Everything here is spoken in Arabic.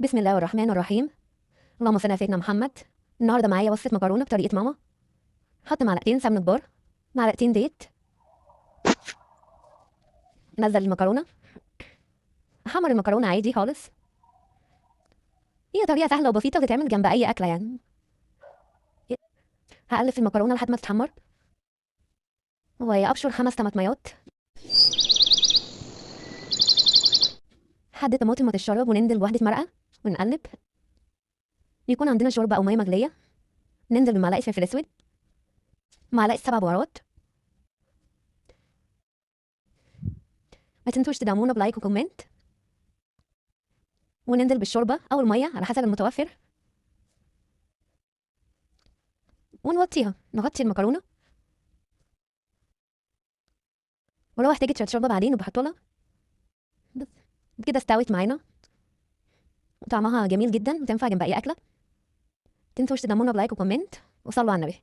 بسم الله الرحمن الرحيم. اللهم صل على سيدنا محمد. النهارده معايا وصفه مكرونه بطريقه ماما. حط معلقتين سمنه كبار، معلقتين زيت، نزل المكرونه، احمر المكرونه عادي خالص. هي طريقه سهله وبسيطه بتتعمل جنب اي اكله يعني. هقلب في المكرونه لحد ما تتحمر، وابشر 5 طماطميات، حد طماطم ما تتشرب، وننزل بواحده مرقه ونقلب. يكون عندنا شوربه او ميه مغليه، ننزل بمعلقه فلفل اسود، معلقه 7 بهارات. ما تنسوش تدعمونا بلايك وكومنت، وننزل بالشوربه او الميه على حسب المتوفر، ونوطيها، نغطي المكرونه، ولو احتاجت شويه شوربه بعدين وبحط لها. بس كده استوت معانا، وطعمها جميل جدا وتنفع جنب اي اكله. تنسوش تدعمونا بلايك وكومنت، وصلوا على النبي.